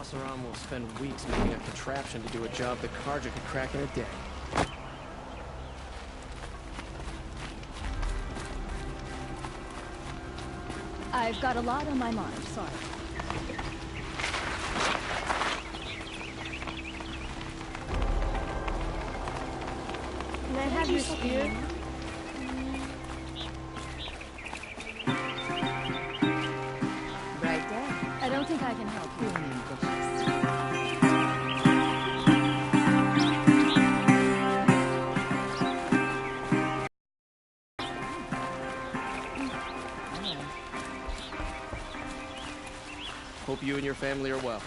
boss around will spend weeks making a contraption to do a job the Carja could crack in a day. I've got a lot on my mind, sorry. Can I have your spear? Right there. I don't think I can help you. Hope you and your family are well.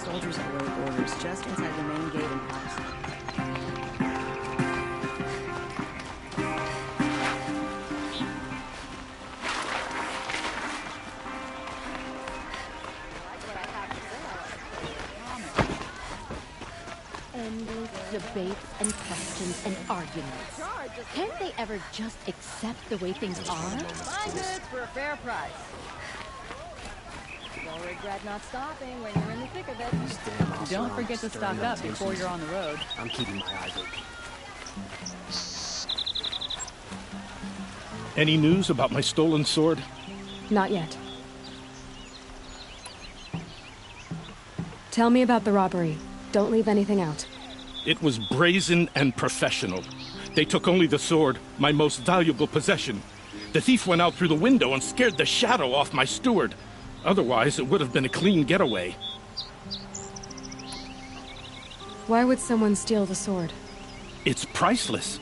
Soldiers await orders just inside the main gate and house. Endless debates and questions and arguments. Can't they ever just accept the way things are? Fine goods for a fair price. You'll regret not stopping when you're in the thick of it. Don't forget to stock up before you're on the road. I'm keeping my eyes open. Any news about my stolen sword? Not yet. Tell me about the robbery. Don't leave anything out. It was brazen and professional. They took only the sword, my most valuable possession. The thief went out through the window and scared the shadow off my steward. Otherwise, it would have been a clean getaway. Why would someone steal the sword? It's priceless.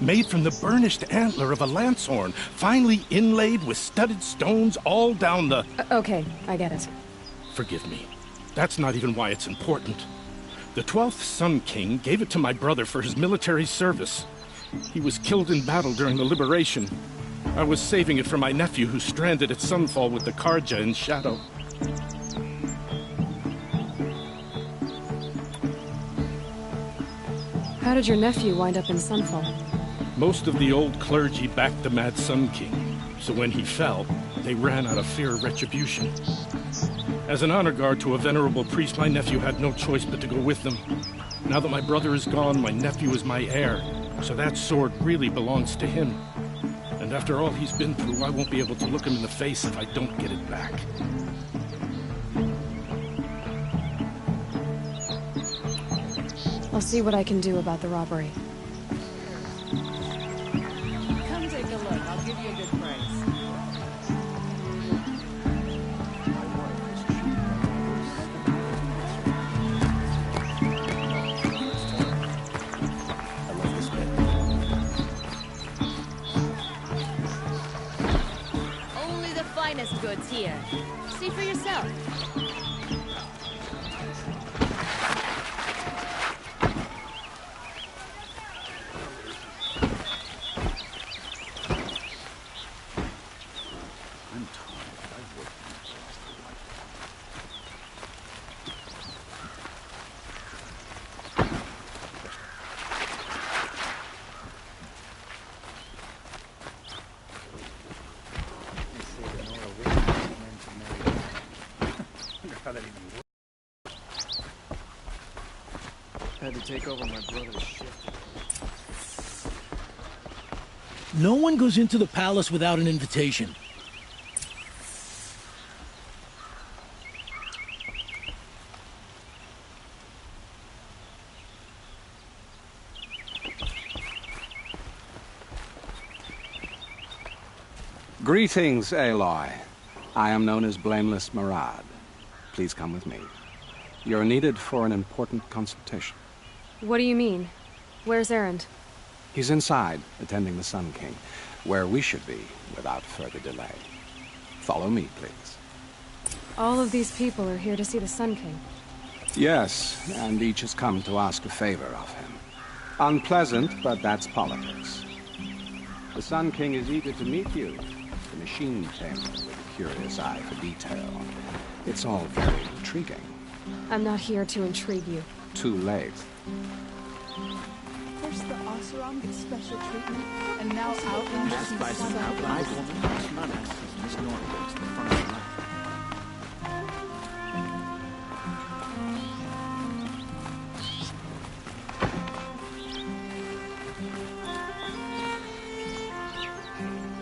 Made from the burnished antler of a lancehorn, finely inlaid with studded stones all down the... Okay, I get it. Forgive me. That's not even why it's important. The 12th Sun King gave it to my brother for his military service. He was killed in battle during the liberation. I was saving it for my nephew who's stranded at Sunfall with the Carja in Shadow. How did your nephew wind up in Sunfall? Most of the old clergy backed the Mad Sun King, so when he fell, they ran out of fear of retribution. As an honor guard to a venerable priest, my nephew had no choice but to go with them. Now that my brother is gone, my nephew is my heir, so that sword really belongs to him. And after all he's been through, I won't be able to look him in the face if I don't get it back. I'll see what I can do about the robbery. Come take a look. I'll give you a good price. Only the finest goods here. See for yourself. Had to take over my brother's shift. No one goes into the palace without an invitation. Greetings, Aloy. I am known as Blameless Marad. Please come with me. You're needed for an important consultation. What do you mean? Where's Erend? He's inside, attending the Sun King, where we should be without further delay. Follow me, please. All of these people are here to see the Sun King. Yes, and each has come to ask a favor of him. Unpleasant, but that's politics. The Sun King is eager to meet you. The machine tamer with a curious eye for detail. It's all very intriguing. I'm not here to intrigue you. Too late. First the Oseram gets special treatment, and now Outlander Passed by some outlaws woman cosmetics as Miss Norton goes to the front of the line.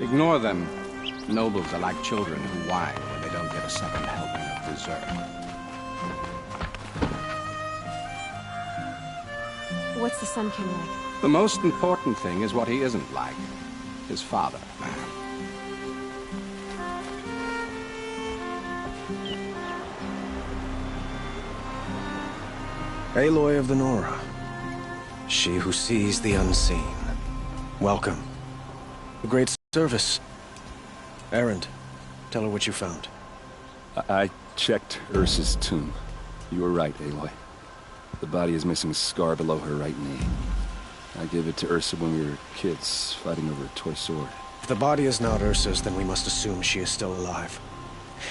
Ignore them. Nobles are like children who whine when they don't get a second helping of dessert. What's the Sun King like? The most important thing is what he isn't like. His father, man. Aloy of the Nora. She who sees the unseen. Welcome. A great service. Errand, tell her what you found. I checked Ursa's tomb. You were right, Aloy. The body is missing a scar below her right knee. I gave it to Ursa when we were kids, fighting over a toy sword. If the body is not Ursa's, then we must assume she is still alive.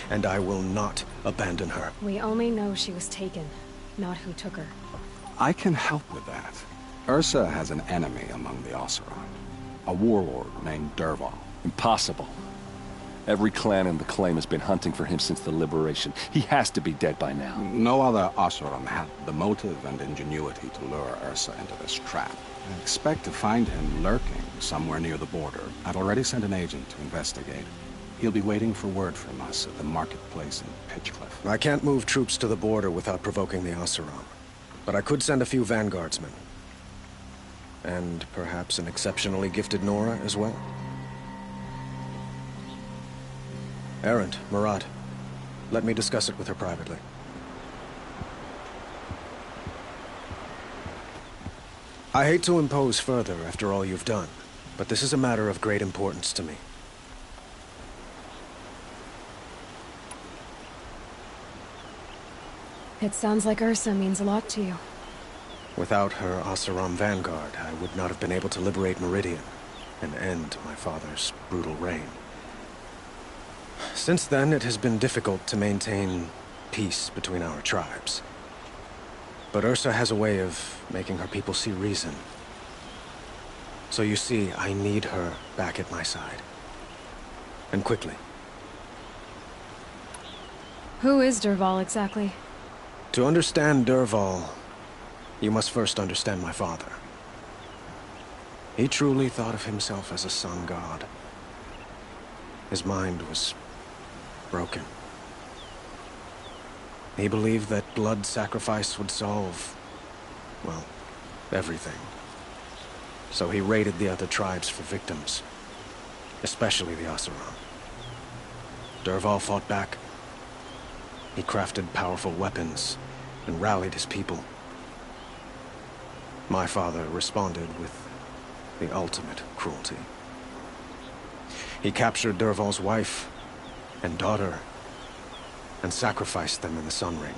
And I will not abandon her. We only know she was taken, not who took her. I can help with that. Ursa has an enemy among the Oseram. A warlord named Dervahl. Impossible. Every clan in the claim has been hunting for him since the liberation. He has to be dead by now. No other Oseram had the motive and ingenuity to lure Ursa into this trap. I expect to find him lurking somewhere near the border. I've already sent an agent to investigate. He'll be waiting for word from us at the marketplace in Pitchcliff. I can't move troops to the border without provoking the Oseram. But I could send a few vanguardsmen. And perhaps an exceptionally gifted Nora as well. Errand, Murad. Let me discuss it with her privately. I hate to impose further after all you've done, but this is a matter of great importance to me. It sounds like Ursa means a lot to you. Without her Oseram vanguard, I would not have been able to liberate Meridian and end my father's brutal reign. Since then, it has been difficult to maintain peace between our tribes. But Ursa has a way of making her people see reason. So you see, I need her back at my side. And quickly. Who is Dervahl exactly? To understand Dervahl, you must first understand my father. He truly thought of himself as a sun god. His mind was broken. He believed that blood sacrifice would solve, well, everything. So he raided the other tribes for victims, especially the Oseram. Dervahl fought back. He crafted powerful weapons and rallied his people. My father responded with the ultimate cruelty. He captured Dervahl's wife and daughter and sacrificed them in the Sun Ring.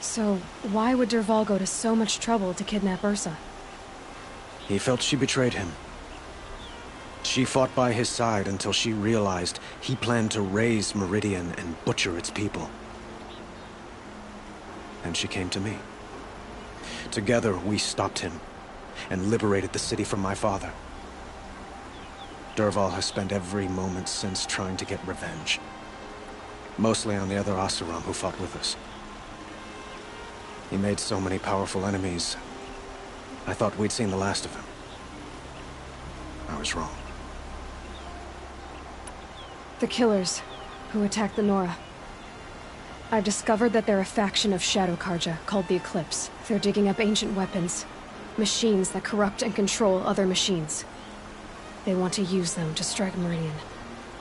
So, why would Dervahl go to so much trouble to kidnap Ursa? He felt she betrayed him. She fought by his side until she realized he planned to raise Meridian and butcher its people. And she came to me. Together, we stopped him and liberated the city from my father. Dervahl has spent every moment since trying to get revenge. Mostly on the other Oseram who fought with us. He made so many powerful enemies. I thought we'd seen the last of him. I was wrong. The killers who attacked the Nora. I've discovered that they're a faction of Shadow Karja called the Eclipse. They're digging up ancient weapons. Machines that corrupt and control other machines. They want to use them to strike Meridian.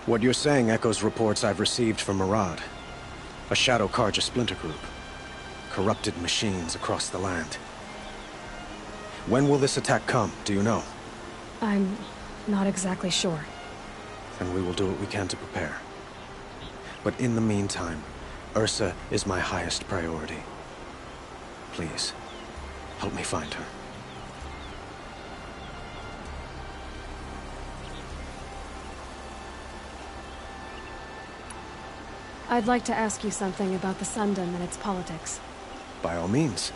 What you're saying echoes reports I've received from Murad. A Shadow Karja splinter group. Corrupted machines across the land. When will this attack come? Do you know? I'm not exactly sure. Then we will do what we can to prepare. But in the meantime, Ursa is my highest priority. Please, help me find her. I'd like to ask you something about the Sundom and its politics. By all means.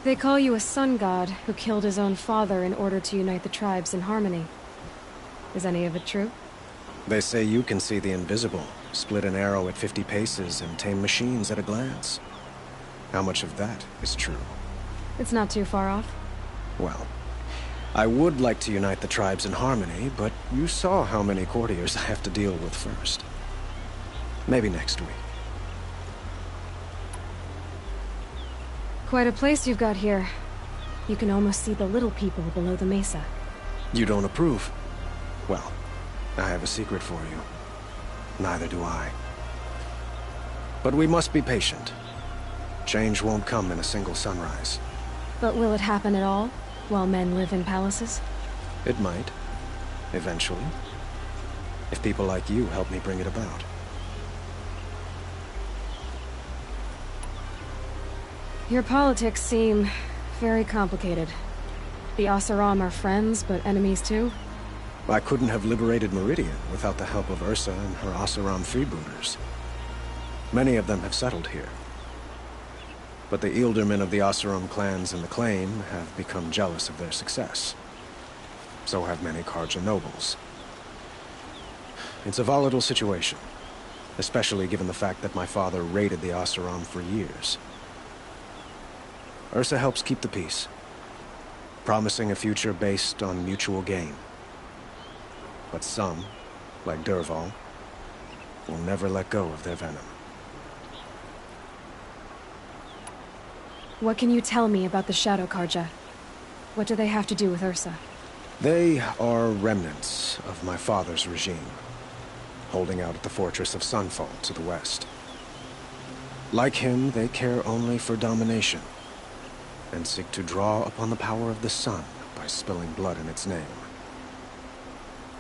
They call you a sun god who killed his own father in order to unite the tribes in harmony. Is any of it true? They say you can see the invisible, split an arrow at 50 paces, and tame machines at a glance. How much of that is true? It's not too far off. Well, I would like to unite the tribes in harmony, but you saw how many courtiers I have to deal with first. Maybe next week. Quite a place you've got here. You can almost see the little people below the mesa. You don't approve? Well, I have a secret for you. Neither do I. But we must be patient. Change won't come in a single sunrise. But will it happen at all, while men live in palaces? It might. Eventually. If people like you help me bring it about. Your politics seem very complicated. The Oseram are friends, but enemies too? I couldn't have liberated Meridian without the help of Ursa and her Oseram freebooters. Many of them have settled here. But the Ealdormen of the Oseram clans in the claim have become jealous of their success. So have many Karja nobles. It's a volatile situation, especially given the fact that my father raided the Oseram for years. Ursa helps keep the peace, promising a future based on mutual gain. But some, like Dervahl, will never let go of their venom. What can you tell me about the Shadow Karja? What do they have to do with Ursa? They are remnants of my father's regime, holding out at the fortress of Sunfall to the west. Like him, they care only for domination, and seek to draw upon the power of the sun by spilling blood in its name.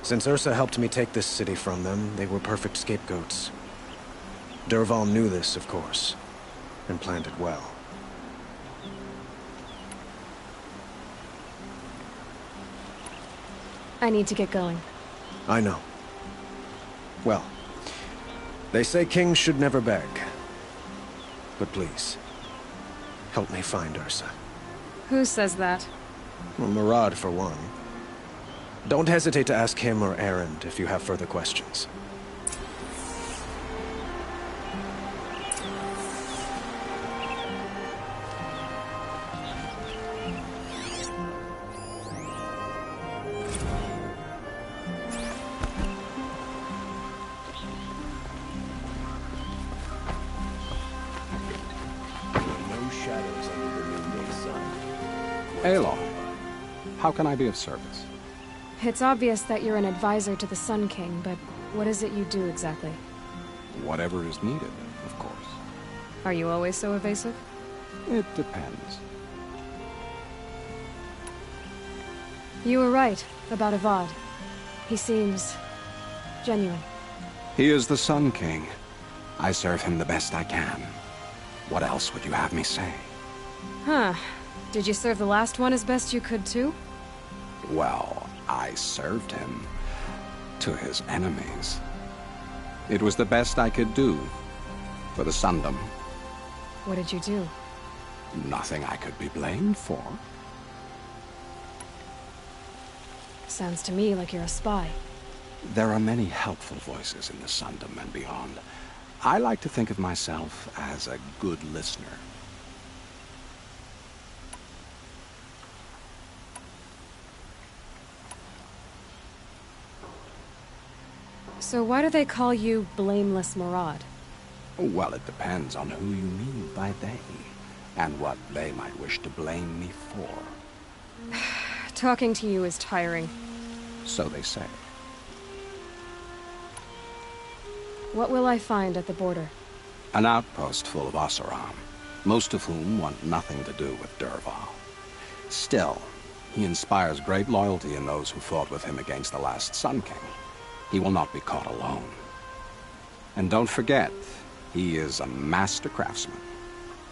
Since Ursa helped me take this city from them, they were perfect scapegoats. Dervahl knew this, of course, and planned it well. I need to get going. I know. Well, they say kings should never beg. But please, help me find Ursa. Who says that? Well, Murad, for one. Don't hesitate to ask him or Erend if you have further questions. Aloy, how can I be of service? It's obvious that you're an advisor to the Sun King, but what is it you do exactly? Whatever is needed, of course. Are you always so evasive? It depends. You were right about Avad. He seems genuine. He is the Sun King. I serve him the best I can. What else would you have me say? Huh. Did you serve the last one as best you could, too? Well, I served him to his enemies. It was the best I could do for the Sundom. What did you do? Nothing I could be blamed for. Sounds to me like you're a spy. There are many helpful voices in the Sundom and beyond. I like to think of myself as a good listener. So why do they call you Blameless Murad? Well, it depends on who you mean by they, and what they might wish to blame me for. Talking to you is tiring. So they say. What will I find at the border? An outpost full of Oseram, most of whom want nothing to do with Dervahl. Still, he inspires great loyalty in those who fought with him against the last Sun King. He will not be caught alone. And don't forget, he is a master craftsman.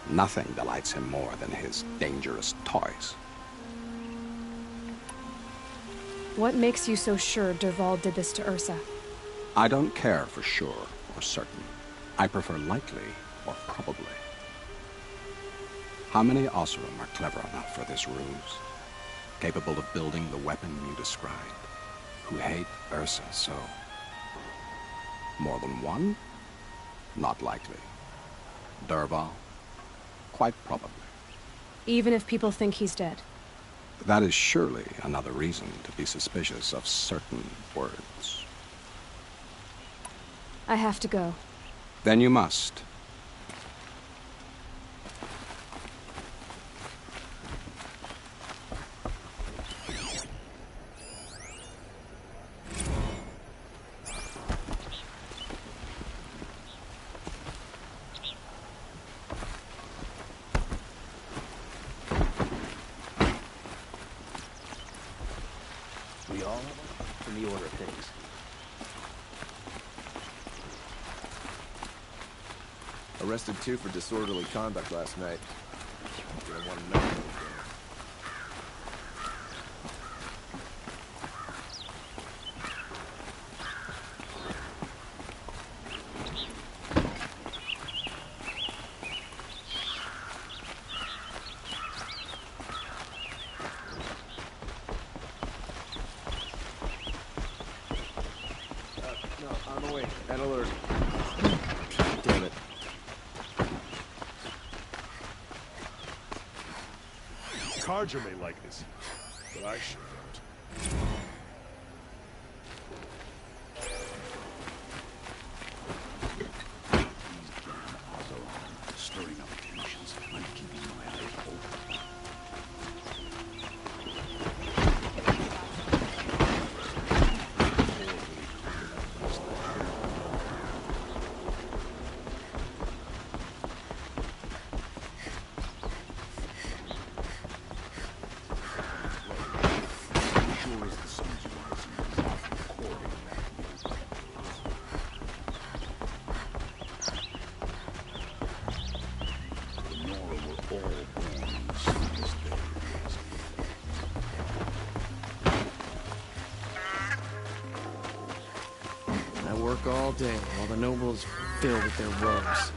Nothing delights him more than his dangerous toys. What makes you so sure Dervahl did this to Ursa? I don't care for sure or certain. I prefer likely or probably. How many Oseram are clever enough for this ruse? Capable of building the weapon you described? Who hate Ursa so? More than one? Not likely. Dervahl? Quite probably. Even if people think he's dead? That is surely another reason to be suspicious of certain words. I have to go. Then you must. We all in the order of things. Arrested 2 for disorderly conduct last night. I want to know. No, on the way. And alert. Damn it. Karja may like this, but I sure don't. Stirring up tensions. I'm keeping my eyes open. I work all day while the nobles fill with their woes.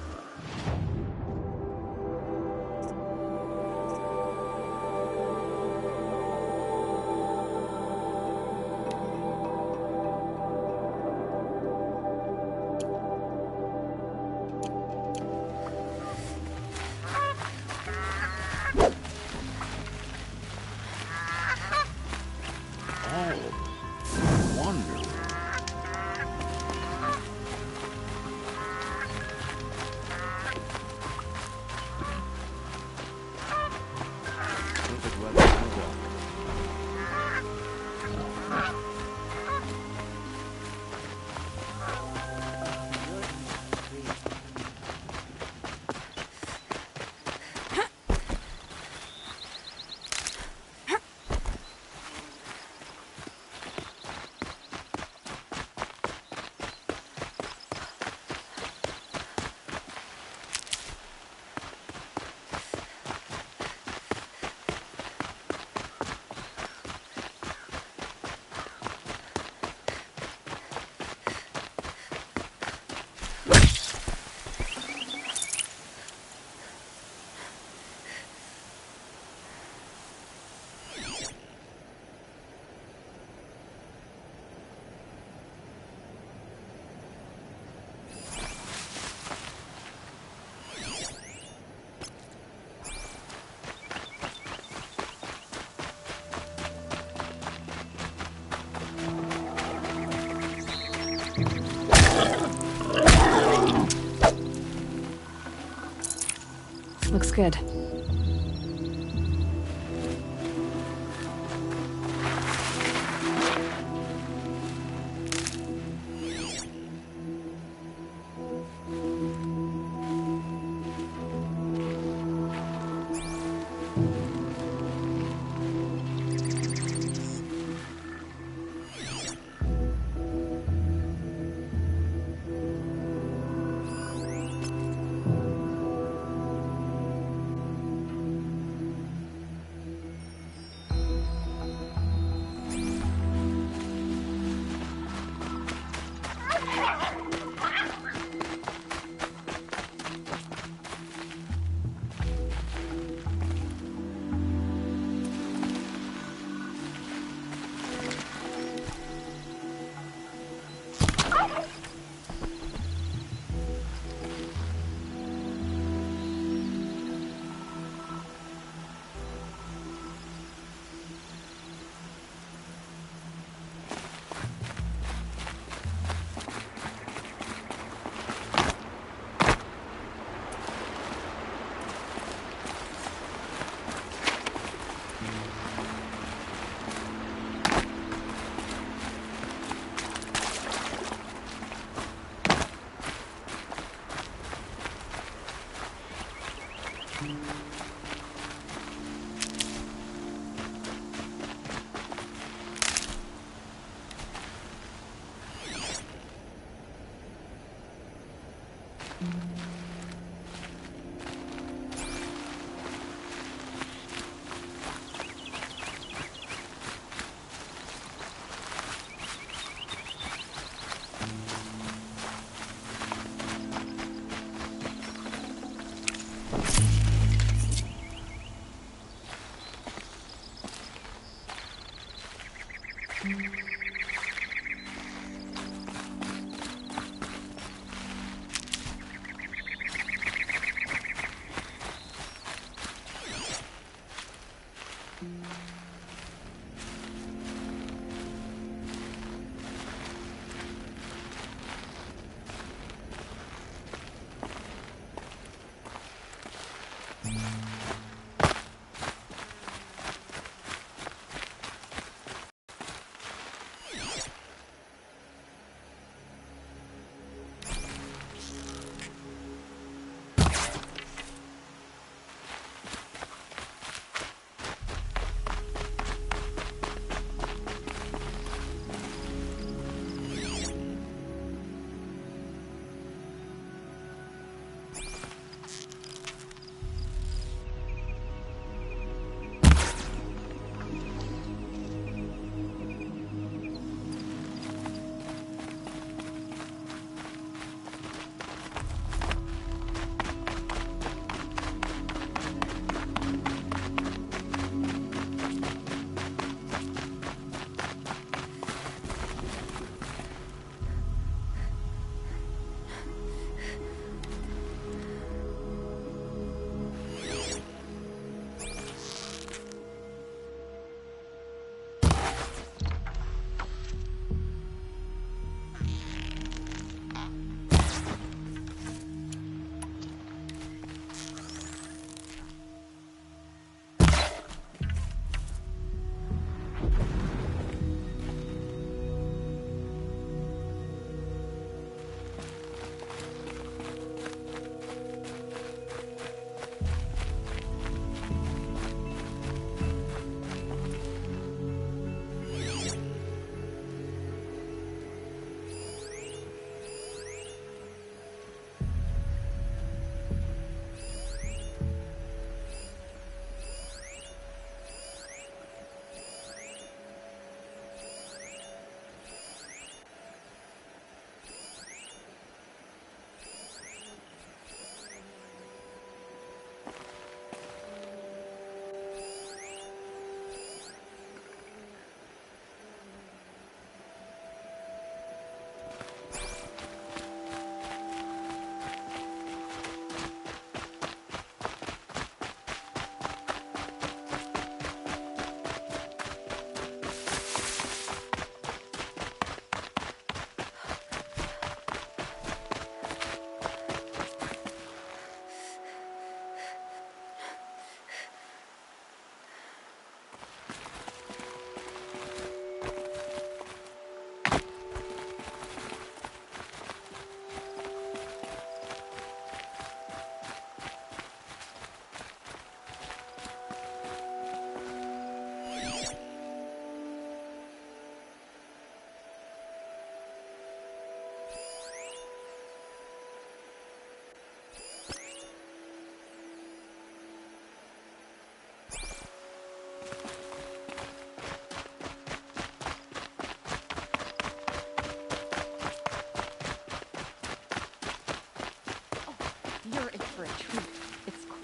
Looks good.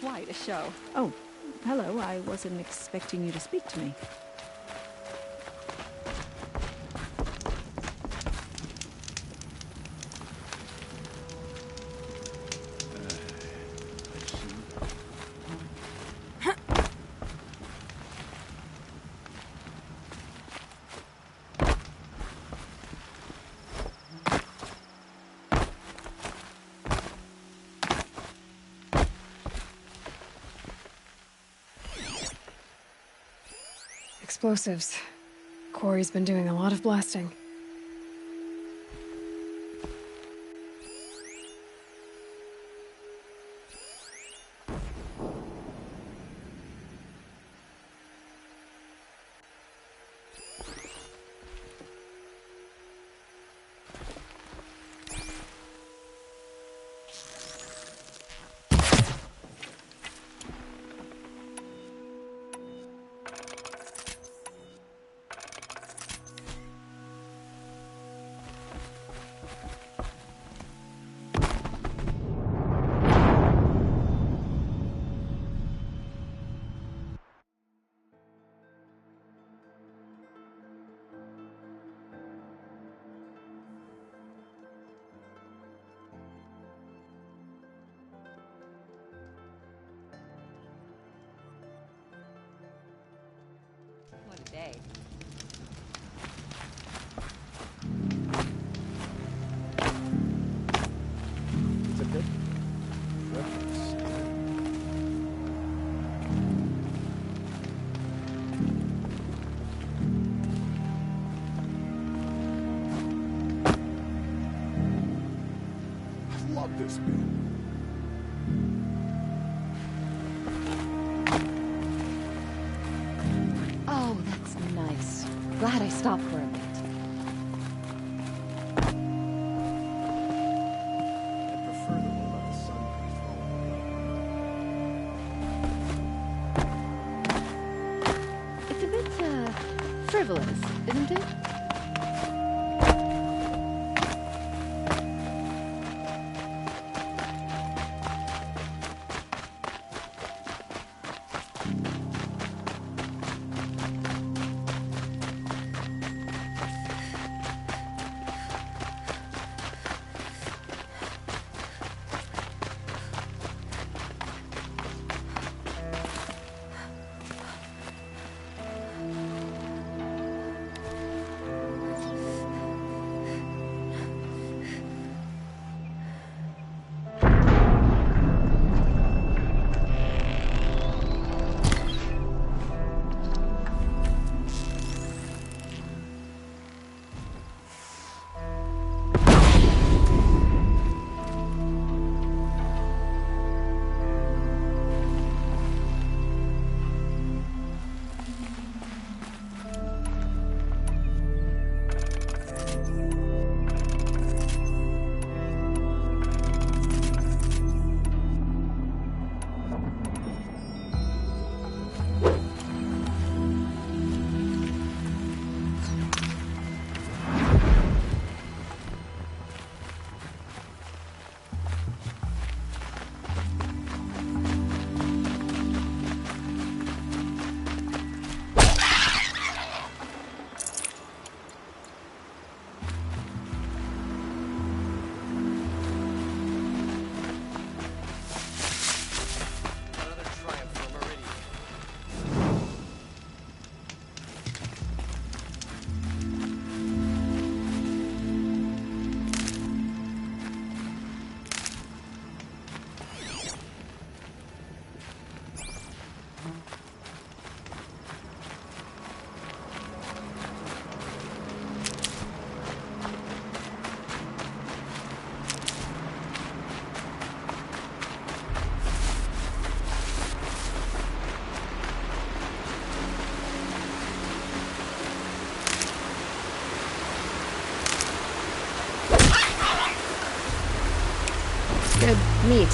Quite a show. Oh, hello. I wasn't expecting you to speak to me. Explosives. Quarry's been doing a lot of blasting. okay. It's a bit frivolous. I love this bit. Oh, that's nice. Glad I stopped for a bit. I prefer the one on the sun face. It's a bit, frivolous, isn't it? Good meat.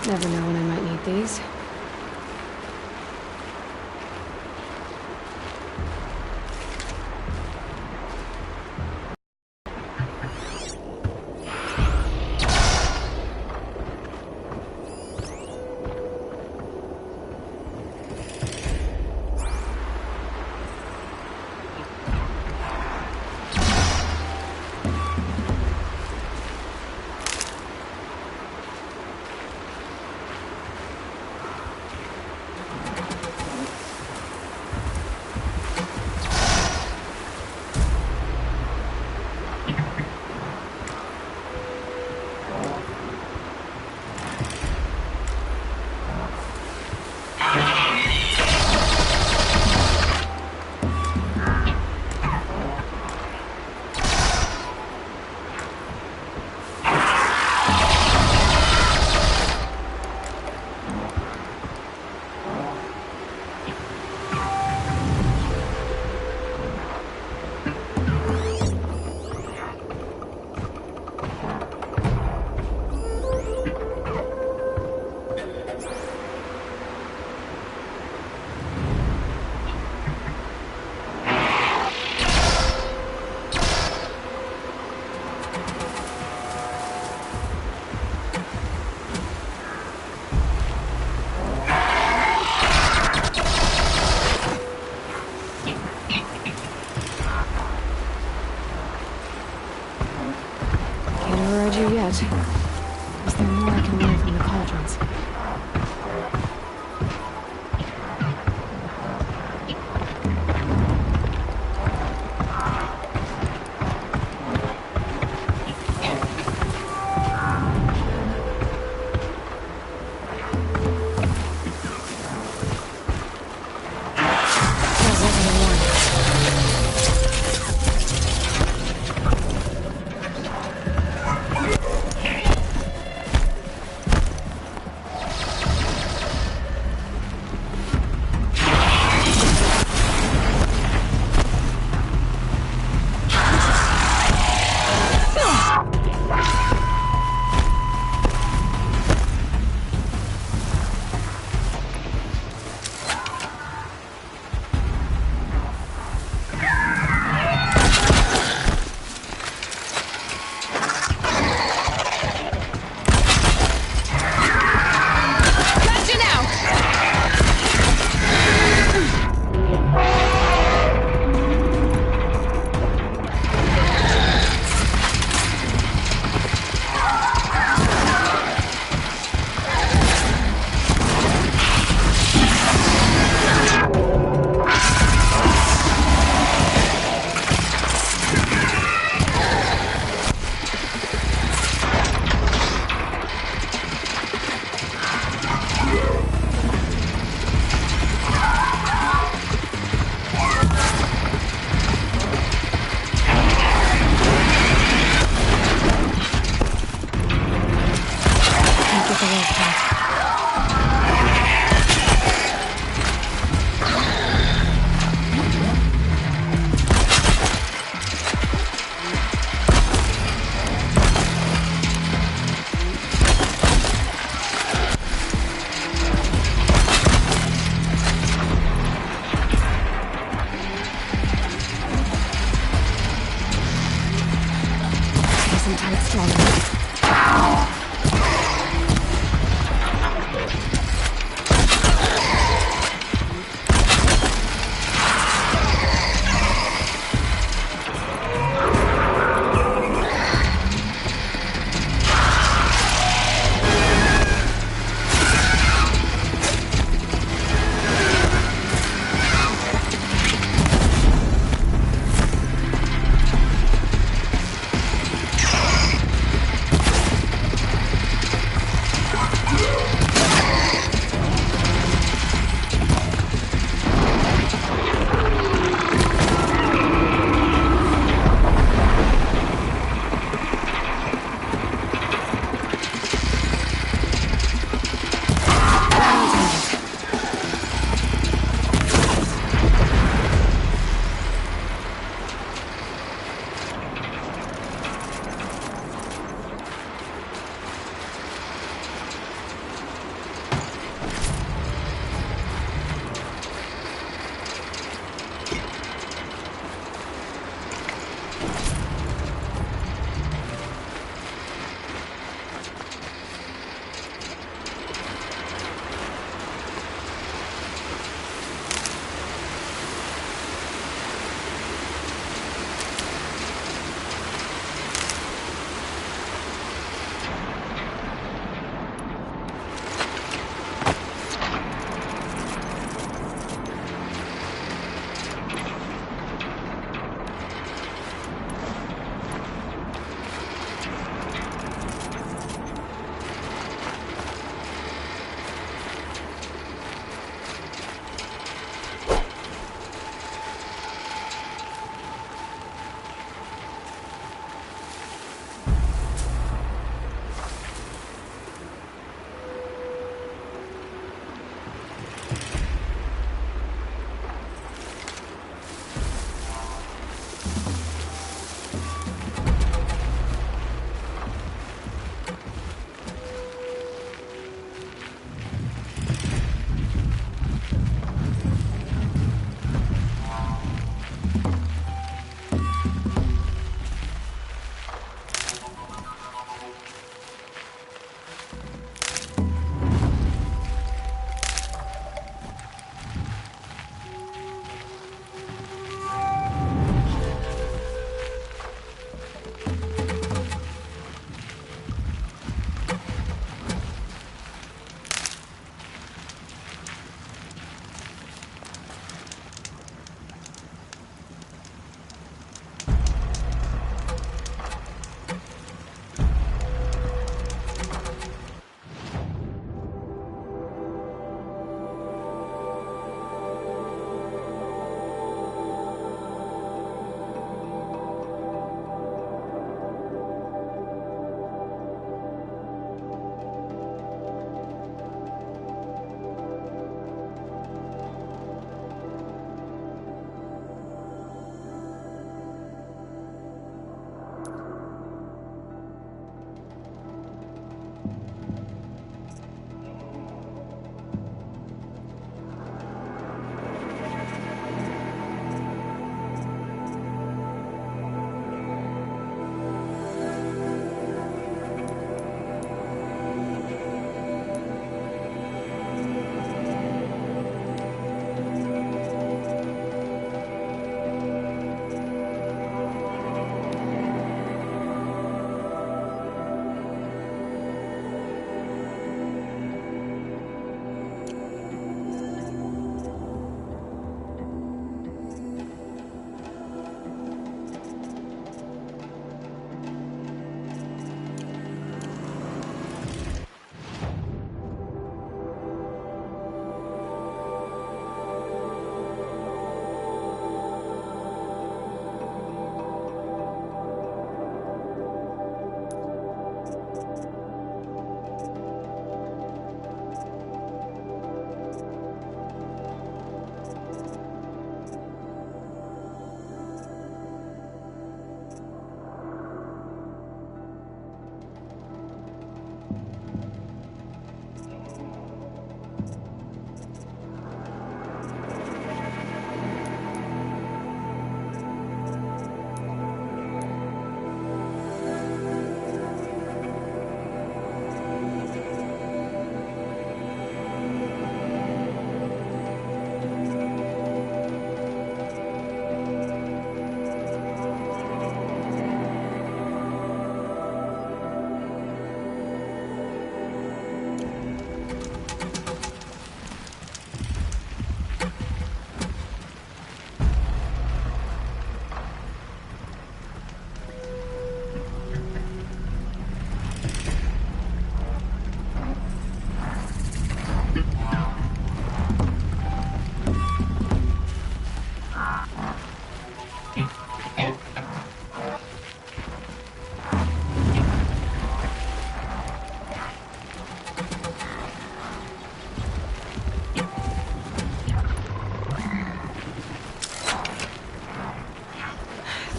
Never know when I might need these.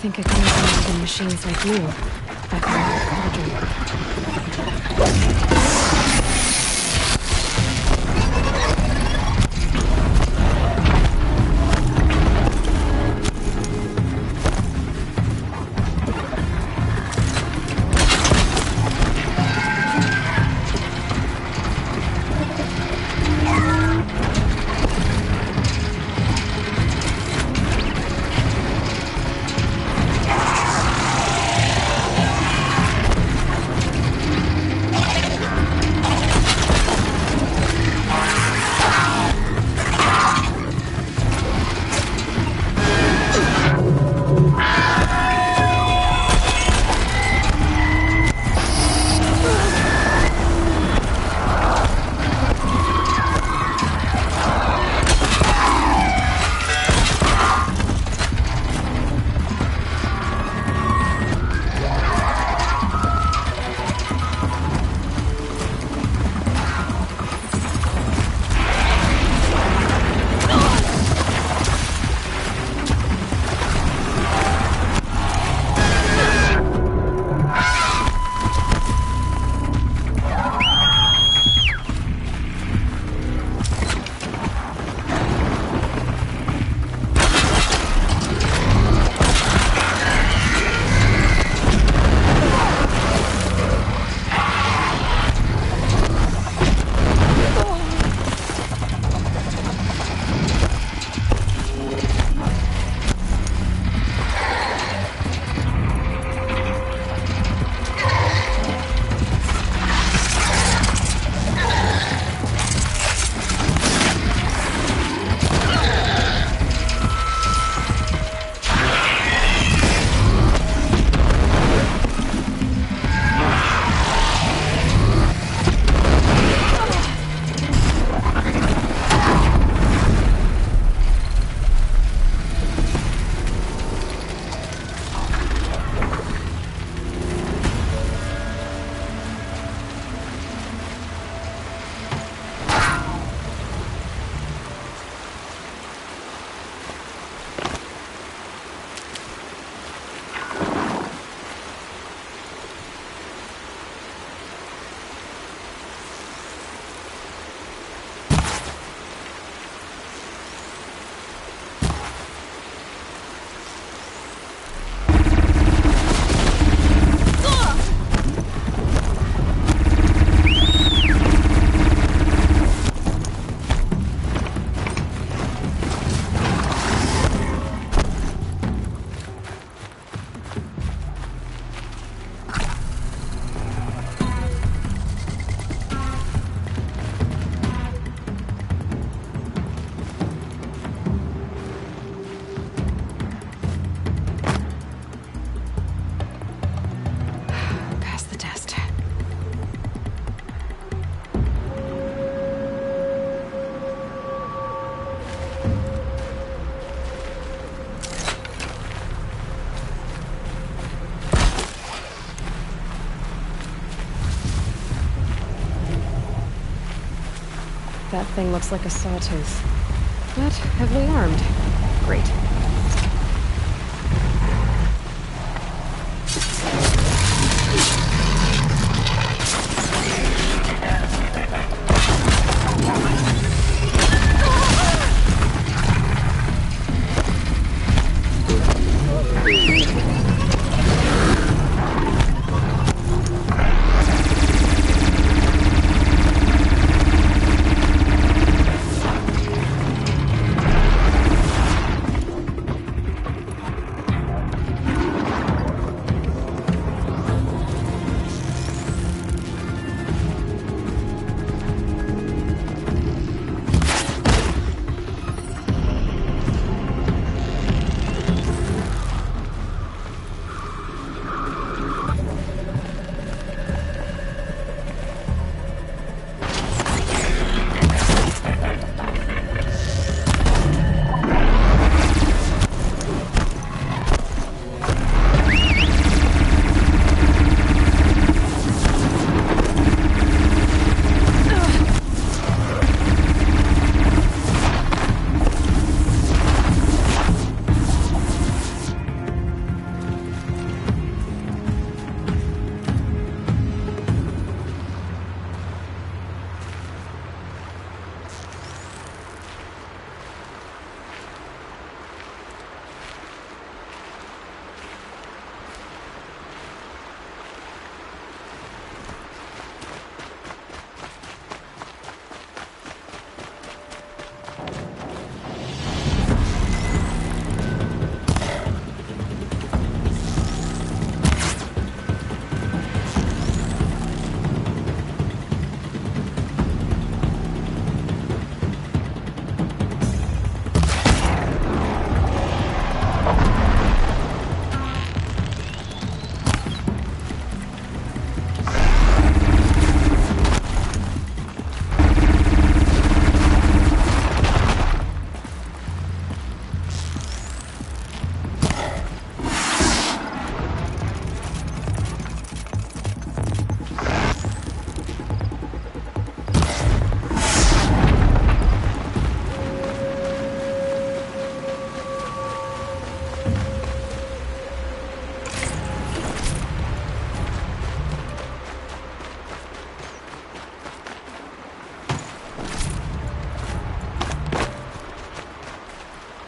think I can use even machines like you. Back in the That thing looks like a sawtooth, but heavily armed. Great.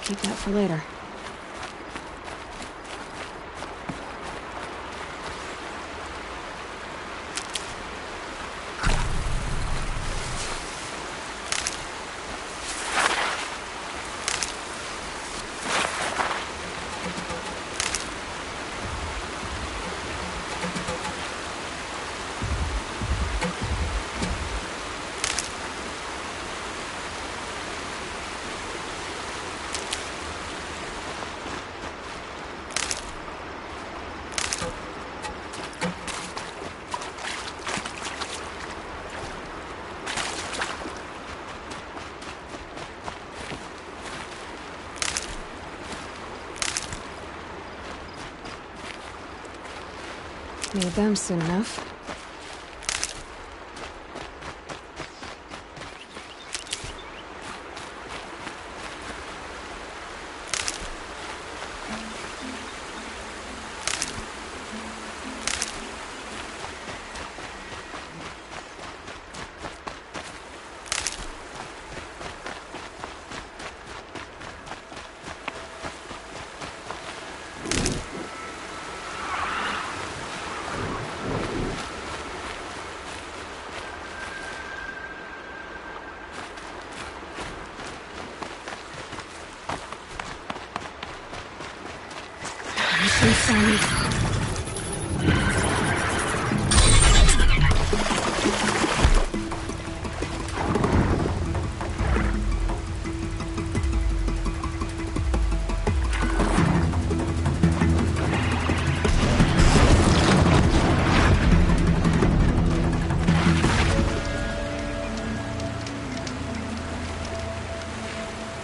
keep that for later. Need them soon enough.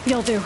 You'll do.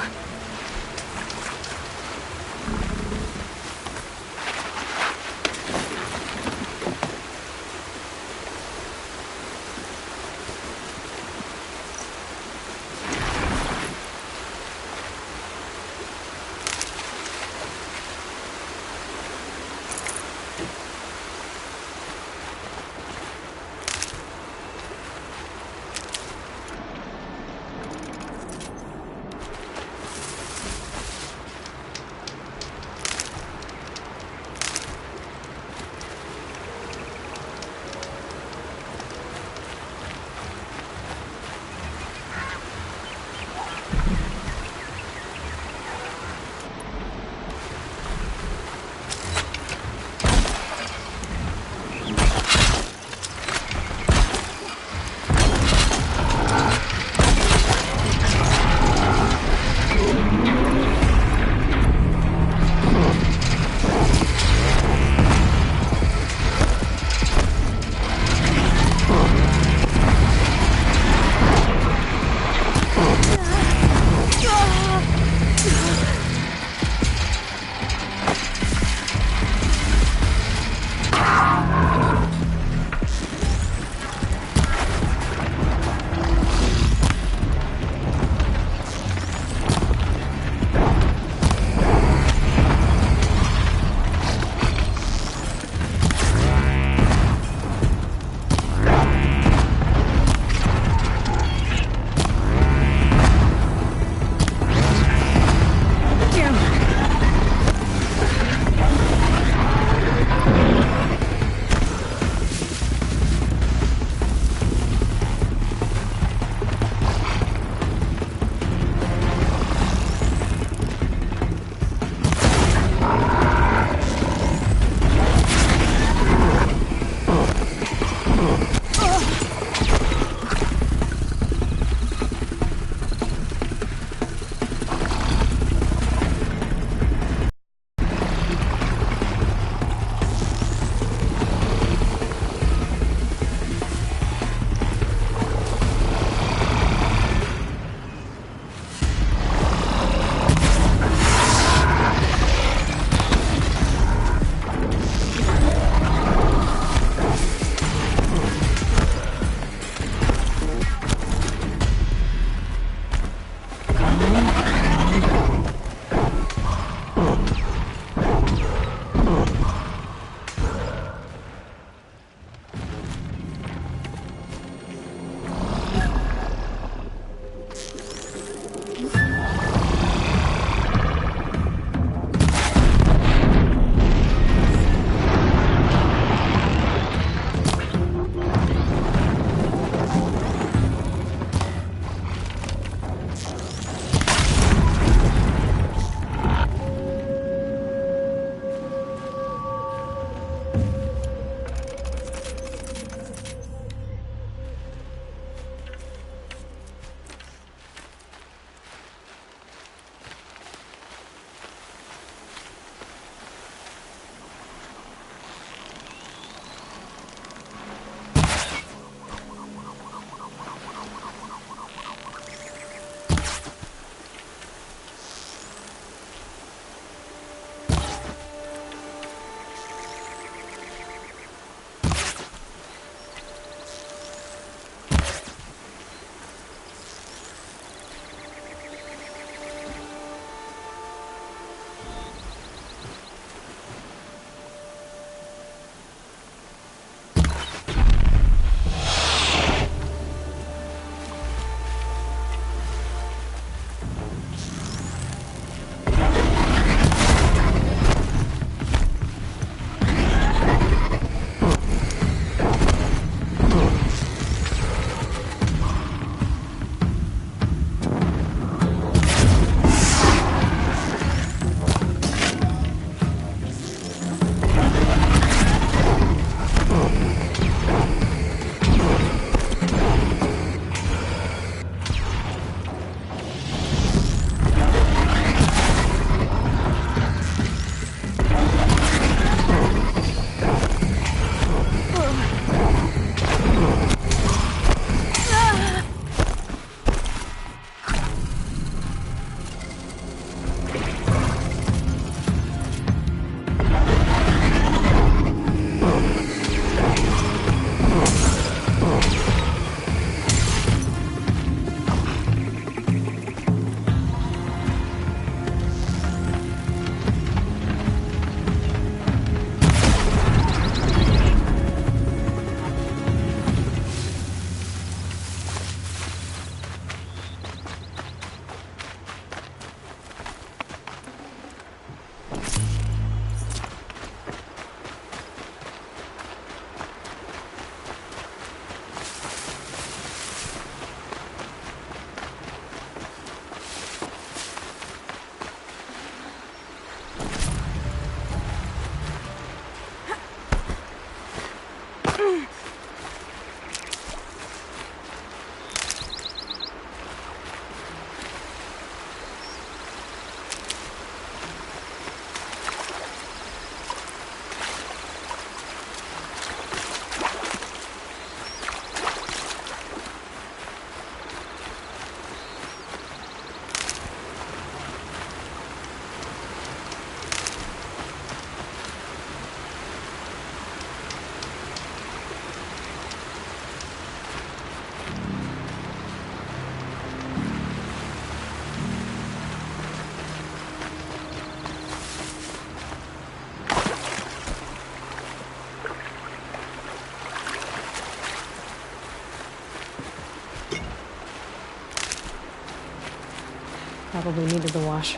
Probably needed the wash.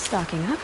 Stocking up.